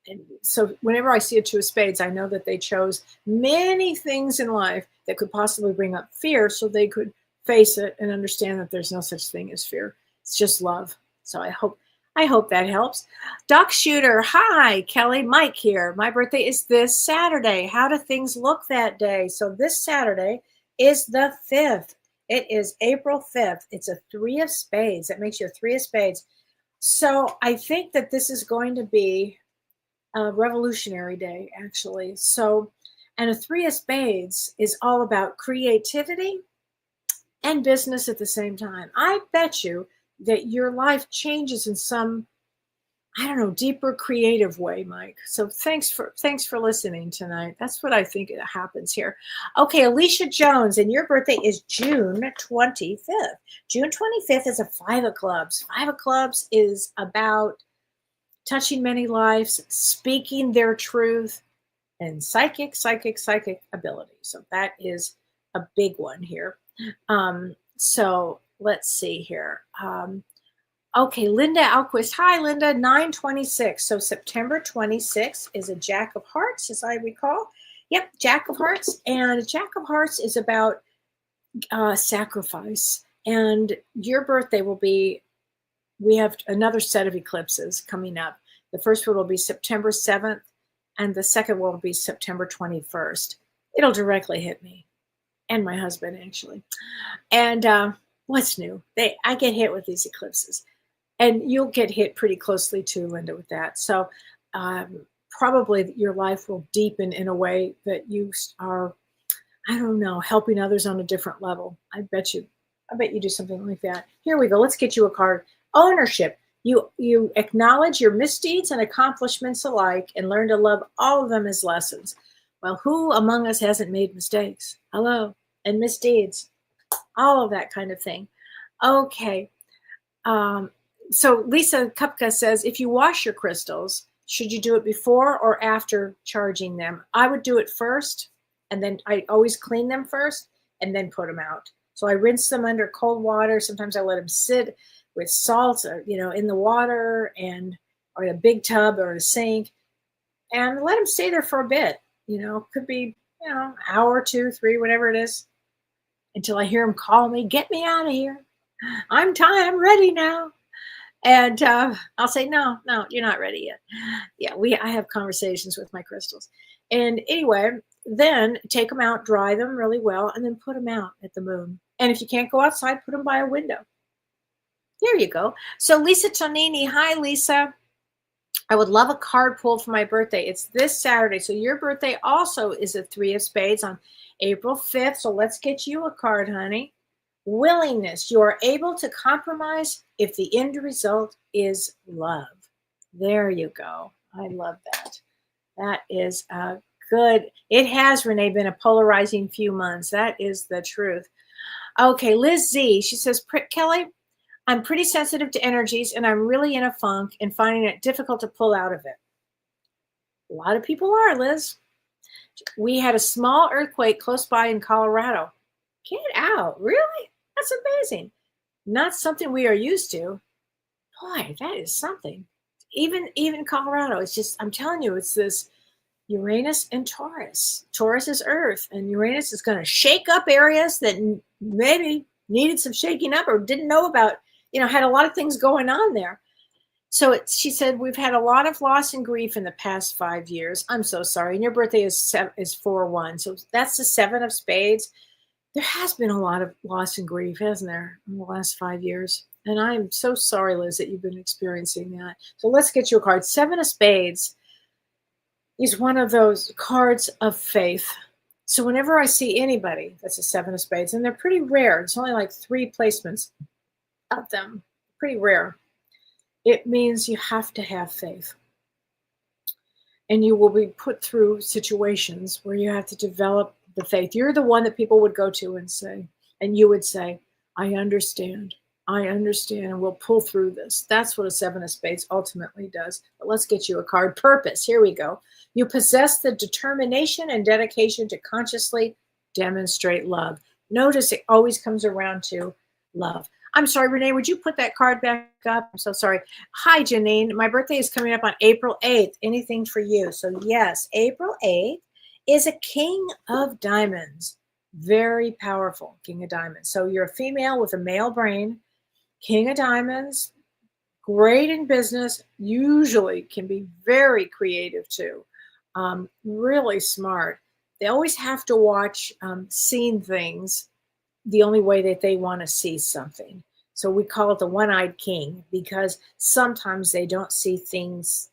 And so whenever I see a Two of Spades, I know that they chose many things in life that could possibly bring up fear so they could face it and understand that there's no such thing as fear. It's just love. So I hope that helps. Doc Shooter, hi, Kellee, Mike here. My birthday is this Saturday. How do things look that day? So this Saturday is the 5th. It is April 5th. It's a 3 of Spades. That makes you a 3 of Spades. So I think that this is going to be a revolutionary day, actually. So, and a 3 of Spades is all about creativity and business at the same time. I bet you that your life changes in some, I don't know, deeper creative way, Mike. So thanks for listening tonight. That's what I think happens here. Okay, Alicia Jones, and your birthday is June 25th. June 25th is a 5 of Clubs. 5 of Clubs is about touching many lives, speaking their truth, and psychic ability. So that is a big one here. So let's see here. Okay, Linda Alquist. Hi, Linda. 9/26. So September 26th is a Jack of Hearts, as I recall. Yep, Jack of Hearts. And Jack of Hearts is about sacrifice. And your birthday will be, we have another set of eclipses coming up. The first one will be September 7th, and the second one will be September 21st. It'll directly hit me and my husband, actually. And what's new? I get hit with these eclipses. And you'll get hit pretty closely too, Linda, with that. So probably your life will deepen in a way that you are, I don't know, helping others on a different level. I bet you do something like that. Here we go. Let's get you a card. Ownership. You acknowledge your misdeeds and accomplishments alike and learn to love all of them as lessons. Well, who among us hasn't made mistakes? Hello. And misdeeds. All of that kind of thing. Okay. So Lisa Kupka says, if you wash your crystals, should you do it before or after charging them? I would do it first, and then I always clean them first and then put them out. So I rinse them under cold water. Sometimes I let them sit with salt, or, in the water or in a big tub or a sink, and let them stay there for a bit. Could be, an hour, 2, 3, whatever it is, until I hear them call me, get me out of here. I'm ready now. And I'll say, no, you're not ready yet. Yeah, I have conversations with my crystals. And anyway, then take them out, dry them really well, and then put them out at the moon. And if you can't go outside, put them by a window. There you go. So Lisa Tonini, hi, Lisa. I would love a card pull for my birthday. It's this Saturday. So your birthday also is a 3 of Spades on April 5th. So let's get you a card, honey. Willingness. You are able to compromise if the end result is love. There you go. I love that. That is good. It has, Renee, been a polarizing few months. That is the truth. Okay, Liz Z. She says, Kellee, I'm pretty sensitive to energies and I'm really in a funk and finding it difficult to pull out of it. A lot of people are, Liz. We had a small earthquake close by in Colorado. Get out. Really? That's amazing. Not something we are used to. Boy, that is something. Even Colorado, it's just, I'm telling you, it's this Uranus and Taurus. Taurus is Earth, and Uranus is going to shake up areas that maybe needed some shaking up or didn't know about, had a lot of things going on there. So she said, we've had a lot of loss and grief in the past 5 years. I'm so sorry. And your birthday is 4/1. So that's the 7 of Spades. There has been a lot of loss and grief, hasn't there, in the last 5 years? And I'm so sorry, Liz, that you've been experiencing that. So let's get you a card. 7 of Spades is one of those cards of faith. So whenever I see anybody that's a 7 of Spades, and they're pretty rare, it's only like 3 placements of them, pretty rare. It means you have to have faith. And you will be put through situations where you have to develop the faith. You're the one that people would go to and say, and you would say, I understand, and we'll pull through this. That's what a 7 of Spades ultimately does. But let's get you a card. Purpose. Here we go. You possess the determination and dedication to consciously demonstrate love. Notice it always comes around to love. I'm sorry, Renee, would you put that card back up? I'm so sorry. Hi, Janine. My birthday is coming up on April 8th. Anything for you? So yes, April 8th is a King of Diamonds. Very powerful King of Diamonds. So you're a female with a male brain. King of Diamonds, great in business, usually can be very creative too. Really smart. They always have to watch seeing things the only way that they want to see something. So we call it the one-eyed king because sometimes they don't see things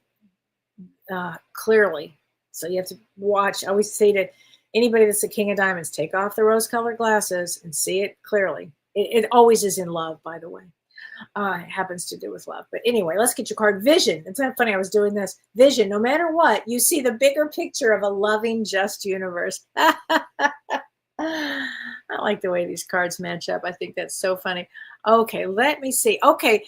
clearly. So you have to watch. I always say to anybody that's a King of Diamonds, take off the rose-colored glasses and see it clearly. It always is in love, by the way. It happens to do with love. But anyway, let's get your card. Vision. It's not funny. I was doing this. Vision. No matter what, you see the bigger picture of a loving, just universe. I like the way these cards match up. I think that's so funny. Okay, let me see. Okay,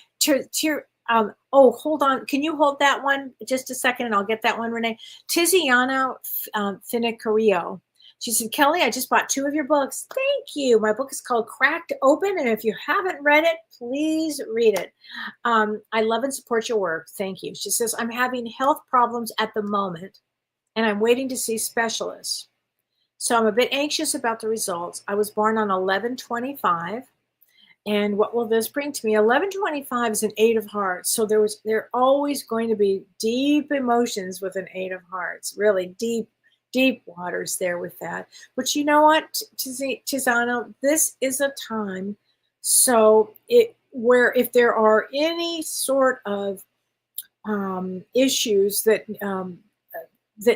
oh, hold on. Can you hold that one just a second and I'll get that one, Renee? Tiziana Finicario. She said, Kellee, I just bought 2 of your books. Thank you. My book is called Cracked Open, and if you haven't read it, please read it. I love and support your work. Thank you. She says, I'm having health problems at the moment, and I'm waiting to see specialists. So I'm a bit anxious about the results. I was born on 11/25. And what will this bring to me? 11/25 is an 8 of hearts. So there are always going to be deep emotions with an 8 of hearts, really deep waters there with that. But you know what, Tizano, this is a time where if there are any sort of issues that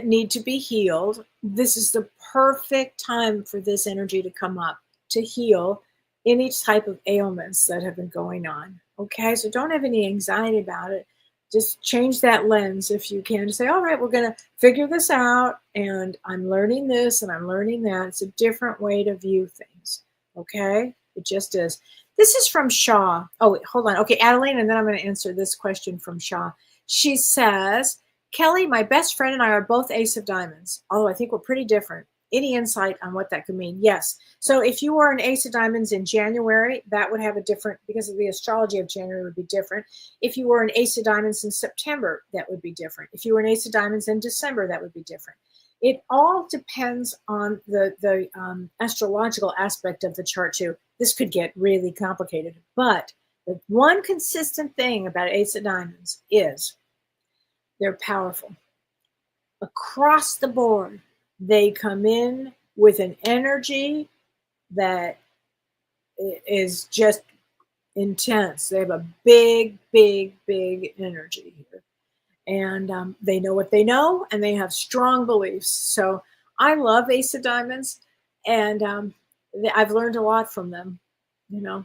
need to be healed, this is the perfect time for this energy to come up to heal any type of ailments that have been going on. Okay, so don't have any anxiety about it. Just change that lens if you can to say, all right, we're going to figure this out, and I'm learning this and I'm learning that. It's a different way to view things. Okay, it just is. This is from Shaw. Oh, wait, hold on. Okay, Adeline, and then I'm going to answer this question from Shaw. She says, Kellee, my best friend and I are both Ace of Diamonds, although I think we're pretty different. Any insight on what that could mean? Yes. So if you were an Ace of Diamonds in January, that would have a different, because of the astrology of January would be different. If you were an Ace of Diamonds in September, that would be different. If you were an Ace of Diamonds in December, that would be different. It all depends on the astrological aspect of the chart too. This could get really complicated, but the one consistent thing about Ace of Diamonds is they're powerful. Across the board, they come in with an energy that is just intense. They have a big energy here. And they know what they know, and they have strong beliefs. So I love Ace of Diamonds, and I've learned a lot from them. You know,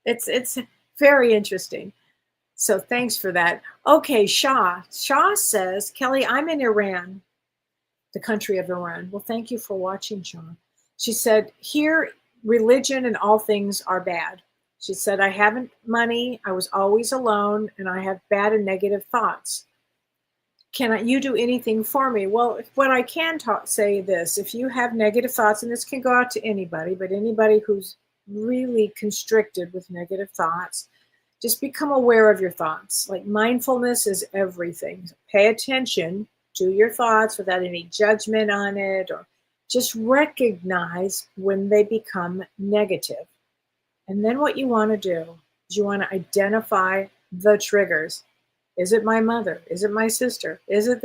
it's very interesting. So thanks for that. Okay, Shaw. Shaw says, Kellee, I'm in Iran, the country of Iran. Well, thank you for watching, Shaw. She said, here, religion and all things are bad. She said, I haven't money, I was always alone, and I have bad and negative thoughts. Can you do anything for me? Well, what I can say this, if you have negative thoughts, and this can go out to anybody, but anybody who's really constricted with negative thoughts, just become aware of your thoughts. Like mindfulness is everything. Pay attention to your thoughts without any judgment on it, or just recognize when they become negative. And then what you want to do is you want to identify the triggers. Is it my mother? Is it my sister? Is it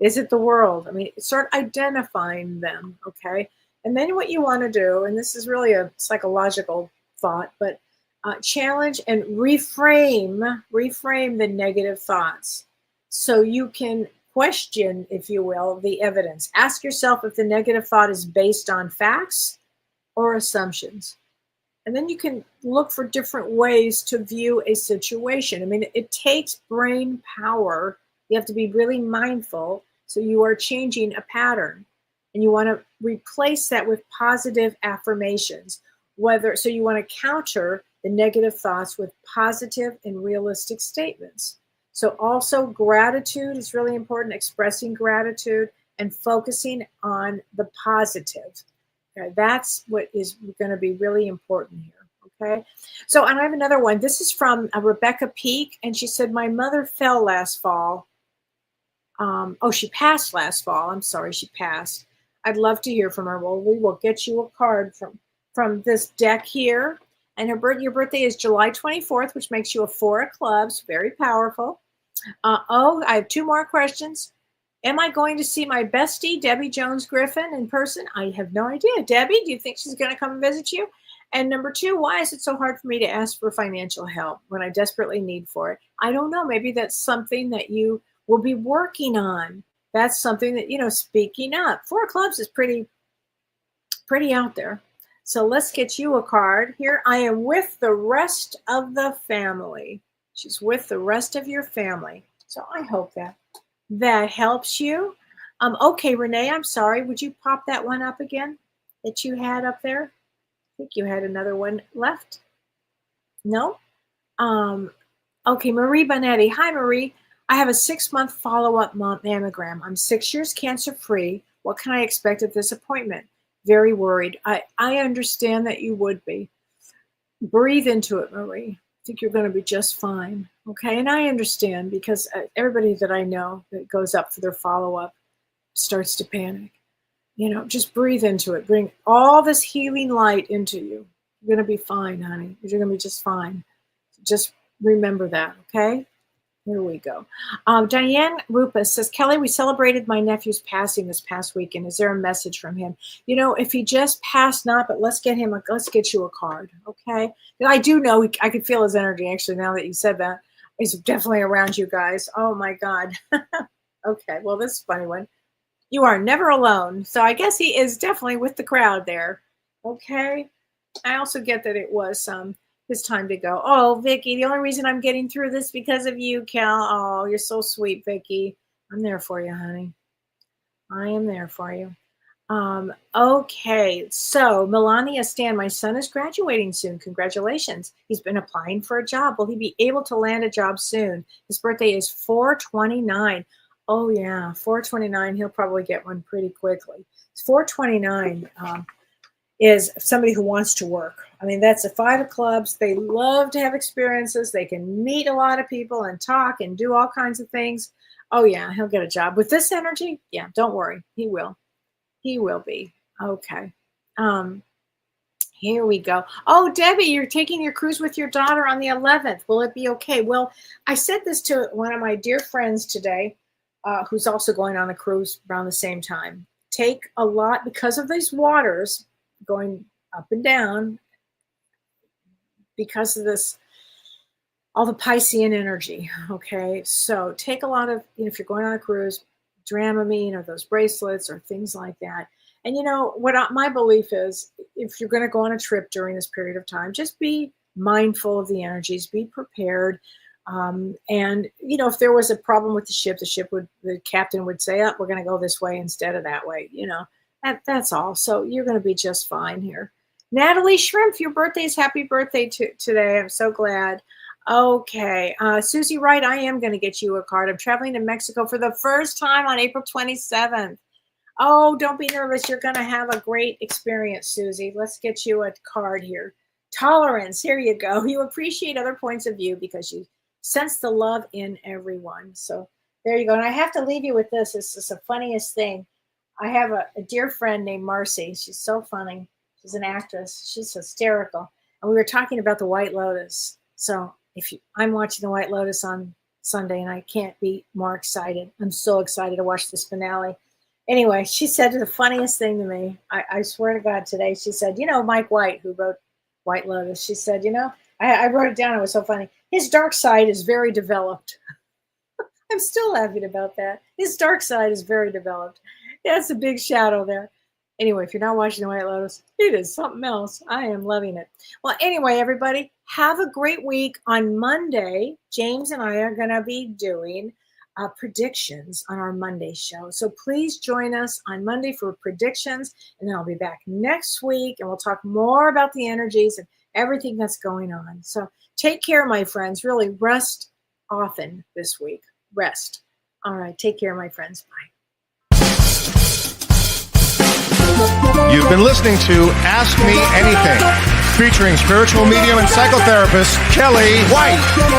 Is it the world? I mean, start identifying them, okay? And then what you want to do, and this is really a psychological thought, but challenge and reframe the negative thoughts so you can question, if you will, the evidence. Ask yourself if the negative thought is based on facts or assumptions. And then you can look for different ways to view a situation. I mean, it takes brain power. You have to be really mindful. So you are changing a pattern, and you want to replace that with positive affirmations. So you want to counter the negative thoughts with positive and realistic statements. So also gratitude is really important, expressing gratitude and focusing on the positive. Okay, that's what is going to be really important here. Okay, so and I have another one. This is from Rebecca Peak, and she said, "My mother fell last fall. She passed last fall. I'm sorry, she passed. I'd love to hear from her. Well, we will get you a card from this deck here. And your birthday is July 24th, which makes you a 4 of clubs. Very powerful. I have 2 more questions. Am I going to see my bestie, Debbie Jones Griffin, in person? I have no idea. Debbie, do you think she's going to come and visit you? And number 2, why is it so hard for me to ask for financial help when I desperately need for it? I don't know. Maybe that's something that you will be working on. That's something that, speaking up. 4 of clubs is pretty out there. So let's get you a card. Here I am with the rest of the family. She's with the rest of your family. So I hope that helps you. Okay, Renee, I'm sorry. Would you pop that one up again that you had up there? I think you had another one left. No? Okay, Marie Bonetti. Hi, Marie. I have a 6-month follow-up mammogram. I'm 6 years cancer-free. What can I expect at this appointment? Very worried. I understand that you would be. Breathe into it, Marie. I think you're going to be just fine. Okay, and I understand because everybody that I know that goes up for their follow-up starts to panic. Just breathe into it. Bring all this healing light into you. You're going to be fine, honey. You're going to be just fine. Just remember that, okay? Here we go. Diane Rupus says, Kellee, we celebrated my nephew's passing this past weekend. Is there a message from him? If he just passed, not, but let's get you a card, okay? I do know, I could feel his energy, actually, now that you said that. He's definitely around you guys. Oh, my God. Okay, well, this is a funny one. You are never alone. So I guess he is definitely with the crowd there, okay? I also get that it was his time to go. Oh, Vicky, the only reason I'm getting through this because of you, Cal. Oh, you're so sweet, Vicky. I'm there for you, honey. I am there for you. Okay, so Melania Stan, my son is graduating soon. Congratulations. He's been applying for a job. Will he be able to land a job soon? His birthday is 4/29. Oh, yeah, 4/29. He'll probably get one pretty quickly. It's 4/29. Is somebody who wants to work. I mean, that's a 5 of clubs. They love to have experiences. They can meet a lot of people and talk and do all kinds of things. Oh, yeah, he'll get a job. With this energy, yeah, don't worry. He will. He will be. Okay. Here we go. Oh, Debbie, you're taking your cruise with your daughter on the 11th. Will it be okay? Well, I said this to one of my dear friends today, who's also going on a cruise around the same time. Take a lot, because of these waters going up and down, because of this, all the Piscean energy. Okay, so take a lot of, if you're going on a cruise, Dramamine or those bracelets or things like that. And what my belief is, if you're going to go on a trip during this period of time, just be mindful of the energies, be prepared. And if there was a problem with the captain would say, oh, we're going to go this way instead of that way. That's all. So you're going to be just fine here. Natalie Shrimp, your birthday is happy birthday today. I'm so glad. Okay. Susie Wright, I am going to get you a card. I'm traveling to Mexico for the first time on April 27th. Oh, don't be nervous. You're going to have a great experience, Susie. Let's get you a card here. Tolerance. Here you go. You appreciate other points of view because you sense the love in everyone. So there you go. And I have to leave you with this. This is the funniest thing. I have a dear friend named Marcy. She's so funny. She's an actress. She's hysterical. And we were talking about the White Lotus. So I'm watching the White Lotus on Sunday, and I can't be more excited. I'm so excited to watch this finale. Anyway, she said the funniest thing to me. I swear to God today, she said, Mike White, who wrote White Lotus, she said, I wrote it down. It was so funny. His dark side is very developed. I'm still laughing about that. His dark side is very developed. That's a big shadow there. Anyway, if you're not watching the White Lotus, it is something else. I am loving it. Well, anyway, everybody, have a great week. On Monday, James and I are going to be doing predictions on our Monday show. So please join us on Monday for predictions. And then I'll be back next week, and we'll talk more about the energies and everything that's going on. So take care, my friends. Really rest often this week. Rest. All right. Take care, my friends. Bye. You've been listening to Ask Me Anything, featuring spiritual medium and psychotherapist Kellee White.